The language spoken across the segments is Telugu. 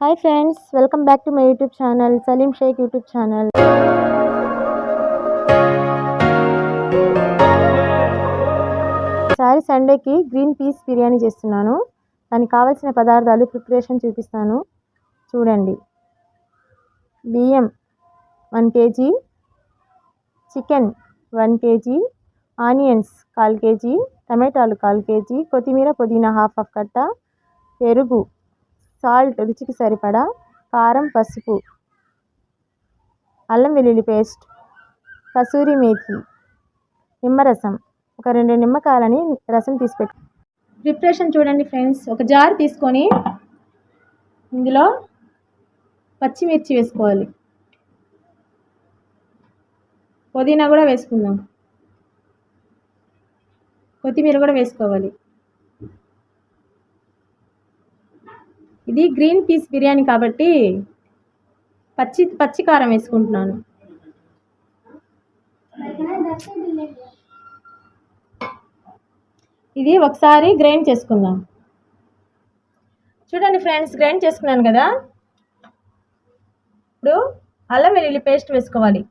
Hi friends, welcome back to my YouTube channel Salim Shaikh YouTube channel. ఈసారి సండేకి గ్రీన్ పీస్ బిర్యానీ చేస్తున్నాను. దానికి కావాల్సిన పదార్థాలు ప్రిపరేషన్ చూపిస్తాను చూడండి. బియ్యం 1 kg, chicken 1 kg, onions 1/4 kg, టమాటాలు 1/4 kg, కొత్తిమీర పుదీనా హాఫ్ కట్ట, పెరుగు, సాల్ట్ రుచికి సరిపడా, కారం, పసుపు, అల్లం వెల్లుల్లి పేస్ట్, కసూరి మేథి, నిమ్మరసం, ఒక 2 నిమ్మకాయలని రసం తీసి పెట్టు. ప్రిపరేషన్ చూడండి ఫ్రెండ్స్. ఒక జార్ తీసుకొని ఇందులో పచ్చిమిర్చి వేసుకోవాలి, పుదీనా కూడా వేసుకుందాం, కొత్తిమీర కూడా వేసుకోవాలి. ఇది గ్రీన్ పీస్ బిర్యానీ కాబట్టి పచ్చి కారం వేసుకుంటున్నాను. ఇది ఒకసారి గ్రైండ్ చేసుకుందాం. చూడండి ఫ్రెండ్స్, గ్రైండ్ చేసుకున్నాను కదా. ఇప్పుడు అల్లం వెల్లుల్లి పేస్ట్ వేసుకోవాలి,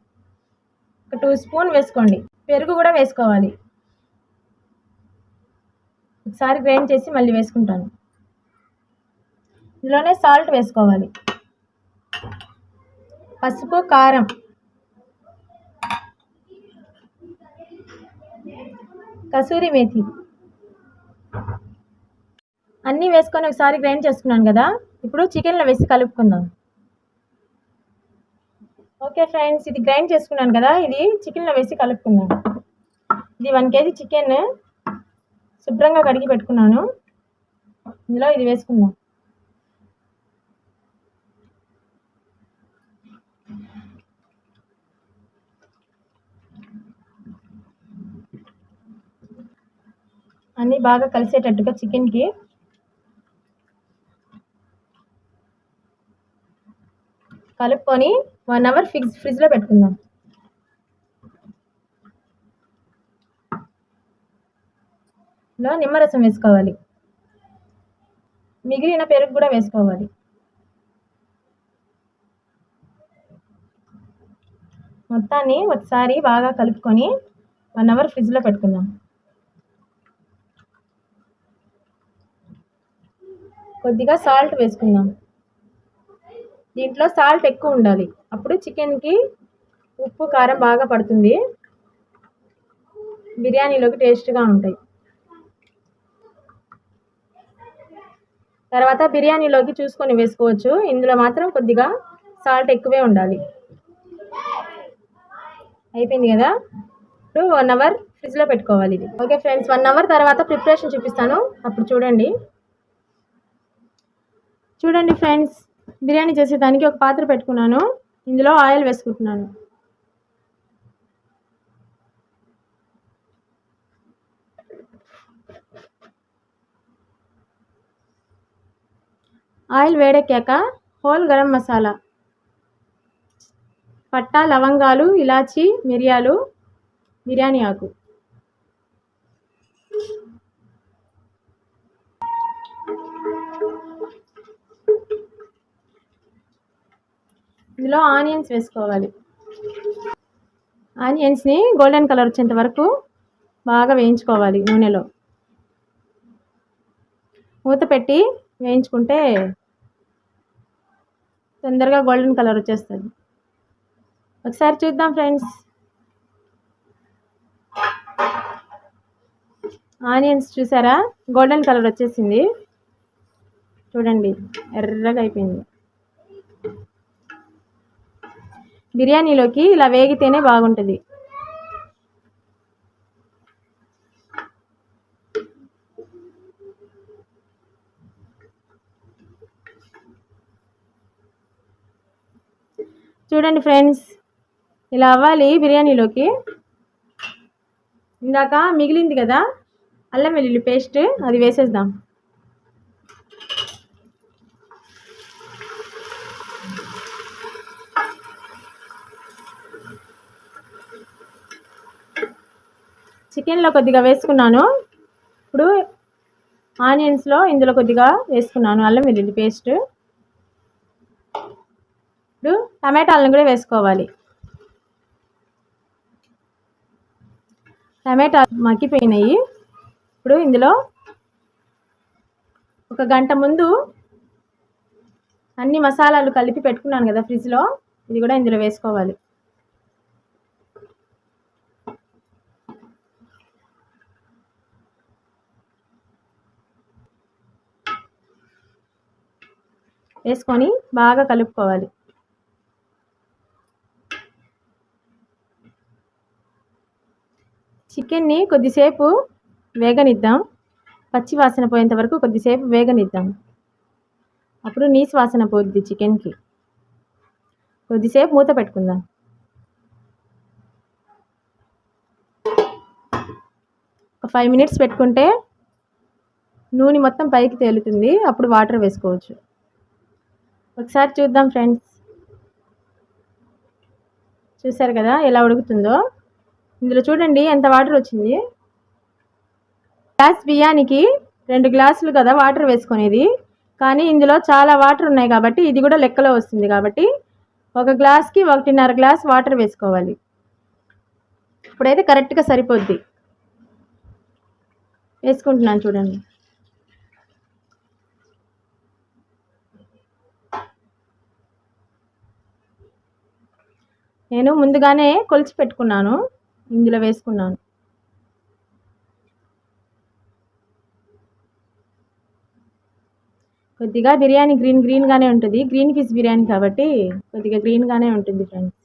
ఒక 2 స్పూన్ వేసుకోండి. పెరుగు కూడా వేసుకోవాలి. ఒకసారి గ్రైండ్ చేసి మళ్ళీ వేసుకుంటాను. ఇందులోనే సాల్ట్ వేసుకోవాలి, పసుపు, కారం, కసూరి మేథి అన్నీ వేసుకొని ఒకసారి గ్రైండ్ చేసుకున్నాను కదా. ఇప్పుడు చికెన్లో వేసి కలుపుకుందాం. ఓకే ఫ్రెండ్స్, ఇది గ్రైండ్ చేసుకున్నాను కదా. ఇది చికెన్లో వేసి కలుపుకుందాం. ఇది 1 kg చికెన్ శుభ్రంగా కడిగి పెట్టుకున్నాను. ఇందులో ఇది వేసుకుందాం. అన్నీ బాగా కలిసేటట్టుగా చికెన్కి కలుపుకొని 1 అవర్ ఫ్రిడ్జ్లో పెట్టుకుందాం. ఇందులో నిమ్మరసం వేసుకోవాలి, మిగిలిన పెరుగు కూడా వేసుకోవాలి. మొత్తాన్ని ఒకసారి బాగా కలుపుకొని 1 అవర్ ఫ్రిడ్జ్లో పెట్టుకుందాం. కొద్దిగా సాల్ట్ వేసుకుందాం. దీంట్లో సాల్ట్ ఎక్కువ ఉండాలి, అప్పుడు చికెన్కి ఉప్పు కారం బాగా పడుతుంది, బిర్యానీలోకి టేస్ట్గా ఉంటాయి. తర్వాత బిర్యానీలోకి చూసుకొని వేసుకోవచ్చు. ఇందులో మాత్రం కొద్దిగా సాల్ట్ ఎక్కువే ఉండాలి. అయిపోయింది కదా. ఇప్పుడు 1 అవర్ ఫ్రిడ్జ్లో పెట్టుకోవాలి ఇది. ఓకే ఫ్రెండ్స్, 1 అవర్ తర్వాత ప్రిపరేషన్ చూపిస్తాను, అప్పుడు చూడండి. చూడండి ఫ్రెండ్స్, బిర్యానీ చేసేదానికి ఒక పాత్ర పెట్టుకున్నాను. ఇందులో ఆయిల్ వేసుకుంటున్నాను. ఆయిల్ వేడెక్కాక హోల్ గరం మసాలా, పట్టా, లవంగాలు, ఇలాచి, మిరియాలు, బిర్యానీ ఆకు, ఇందులో ఆనియన్స్ వేసుకోవాలి. ఆనియన్స్ని గోల్డెన్ కలర్ వచ్చేంత వరకు బాగా వేయించుకోవాలి నూనెలో. మూత పెట్టి వేయించుకుంటే తొందరగా గోల్డెన్ కలర్ వచ్చేస్తుంది. ఒకసారి చూద్దాం ఫ్రెండ్స్. ఆనియన్స్ చూసారా, గోల్డెన్ కలర్ వచ్చేసింది. చూడండి, ఎర్రగా అయిపోయింది. బిర్యానీలోకి ఇలా వేగితేనే బాగుంటుంది. చూడండి ఫ్రెండ్స్, ఇలా అవ్వాలి బిర్యానీలోకి. ఇందాక మిగిలింది కదా అల్లం వెల్లుల్లి పేస్ట్, అది వేసేద్దాం. చికెన్లో కొద్దిగా వేసుకున్నాను. ఇప్పుడు ఆనియన్స్లో ఇందులో కొద్దిగా వేసుకున్నాను అల్లం వెల్లుల్లి పేస్ట్. ఇప్పుడు టమాటాలను కూడా వేసుకోవాలి. టమాటాలు మగ్గిపోయినాయి. ఇప్పుడు ఇందులో 1 గంట ముందు అన్ని మసాలాలు కలిపి పెట్టుకున్నాను కదా ఫ్రిడ్జ్లో, ఇది కూడా ఇందులో వేసుకోవాలి. వేసుకొని బాగా కలుపుకోవాలి. చికెన్ని కొద్దిసేపు వేగనిద్దాం. పచ్చి వాసన పోయేంత వరకు కొద్దిసేపు వేగనిద్దాం. అప్పుడు నీసు వాసన పోద్ది చికెన్కి. కొద్దిసేపు మూత పెట్టుకుందాం. ఒక 5 మినిట్స్ పెట్టుకుంటే నూనె మొత్తం పైకి తేలుతుంది. అప్పుడు వాటర్ వేసుకోవచ్చు. ఒకసారి చూద్దాం ఫ్రెండ్స్. చూసారు కదా ఎలా ఉడుకుతుందో. ఇందులో చూడండి ఎంత వాటర్ వచ్చింది. గ్లాస్ బియ్యానికి 2 గ్లాసులు కదా వాటర్ వేసుకునేది, కానీ ఇందులో చాలా వాటర్ ఉన్నాయి కాబట్టి ఇది కూడా లెక్కలో వస్తుంది. కాబట్టి 1 గ్లాస్కి 1.5 గ్లాస్ వాటర్ వేసుకోవాలి. ఇప్పుడైతే కరెక్ట్గా సరిపోద్ది. వేసుకుంటున్నాను చూడండి. నేను ముందుగానే కొలిచి పెట్టుకున్నాను, ఇందులో వేసుకున్నాను. కొద్దిగా బిర్యానీ గ్రీన్గానే ఉంటుంది. గ్రీన్ పీస్ బిర్యానీ కాబట్టి కొద్దిగా గ్రీన్గానే ఉంటుంది ఫ్రెండ్స్.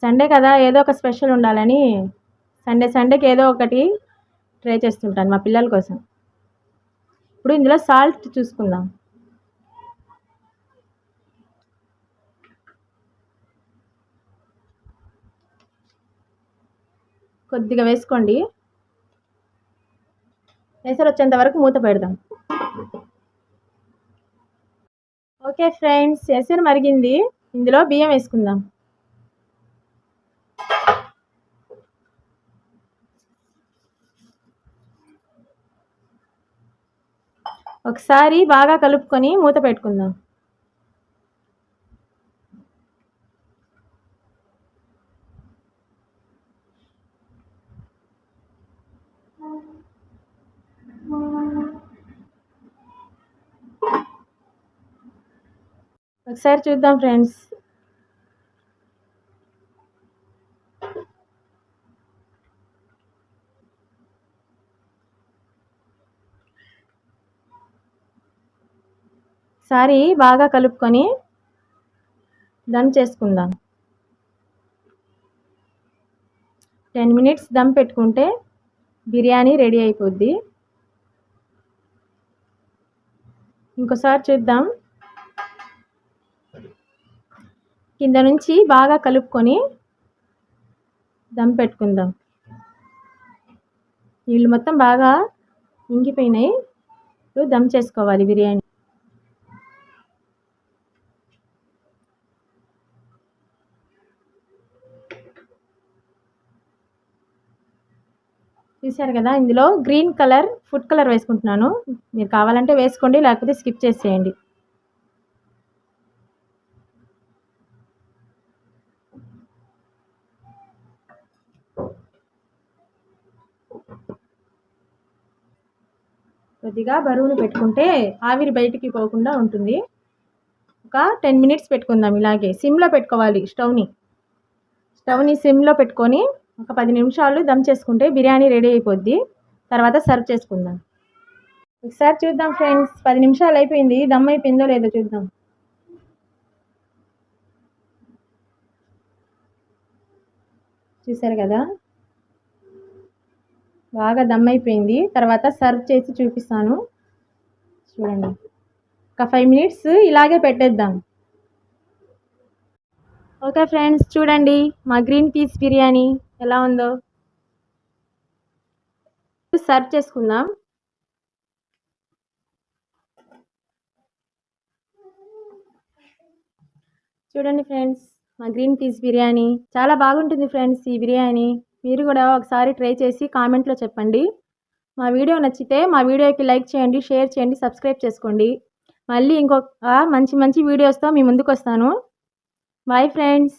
సండే కదా, ఏదో ఒక స్పెషల్ ఉండాలని సండేకి ఏదో ఒకటి ట్రై చేస్తుంటాను మా పిల్లల కోసం. ఇప్పుడు ఇందులో సాల్ట్ చూసుకుందాం. కొద్దిగా వేసుకోండి. ఎసరు వచ్చేంత వరకు మూత పెడదాం. ఓకే ఫ్రెండ్స్, ఎసరు మరిగింది. ఇందులో బియ్యం వేసుకుందాం. ఒకసారి బాగా కలుపుకొని మూత పెట్టుకుందాం. ఒకసారి చూద్దాం ఫ్రెండ్స్. ఒకసారి బాగా కలుపుకొని దమ్ చేసుకుందాం. 10 మినిట్స్ దమ్ పెట్టుకుంటే బిర్యానీ రెడీ అయిపోద్ది. ఇంకోసారి చూద్దాం. కింద నుంచి బాగా కలుపుకొని దమ్ పెట్టుకుందాం. నీళ్ళు మొత్తం బాగా ఇంగిపోయినాయి. ఇప్పుడు దమ్ చేసుకోవాలి బిర్యానీ. చూసారు కదా, ఇందులో గ్రీన్ కలర్ ఫుడ్ కలర్ వేసుకుంటున్నాను. మీరు కావాలంటే వేసుకోండి, లేకపోతే స్కిప్ చేసేయండి. కొద్దిగా బరువును పెట్టుకుంటే ఆవిరి బయటికి పోకుండా ఉంటుంది. ఒక 10 మినిట్స్ పెట్టుకుందాం. ఇలాగే సిమ్లో పెట్టుకోవాలి. స్టవ్ని సిమ్లో పెట్టుకొని ఒక 10 నిమిషాలు దమ్ చేసుకుంటే బిర్యానీ రెడీ అయిపోద్ది. తర్వాత సర్వ్ చేసుకుందాం. ఒకసారి చూద్దాం ఫ్రెండ్స్. 10 నిమిషాలు అయిపోయింది. దమ్ అయిపోయిందో లేదో చూద్దాం. చూసారు కదా, బాగా దమ్ అయిపోయింది. తర్వాత సర్వ్ చేసి చూపిస్తాను చూడండి. ఒక 5 మినిట్స్ ఇలాగే పెట్టేద్దాం. ఓకే ఫ్రెండ్స్, చూడండి మా గ్రీన్ పీస్ బిర్యానీ ఎలా ఉందో. సర్వ్ చేసుకుందాం. చూడండి ఫ్రెండ్స్, మా గ్రీన్ పీస్ బిర్యానీ చాలా బాగుంటుంది ఫ్రెండ్స్. ఈ బిర్యానీ మీరు కూడా ఒకసారి ట్రై చేసి కామెంట్లో చెప్పండి. మా వీడియో నచ్చితే మా వీడియోకి లైక్ చేయండి, షేర్ చేయండి, సబ్స్క్రైబ్ చేసుకోండి. మళ్ళీ ఇంకొక మంచి మంచి వీడియోస్తో మీ ముందుకు వస్తాను. Bye friends.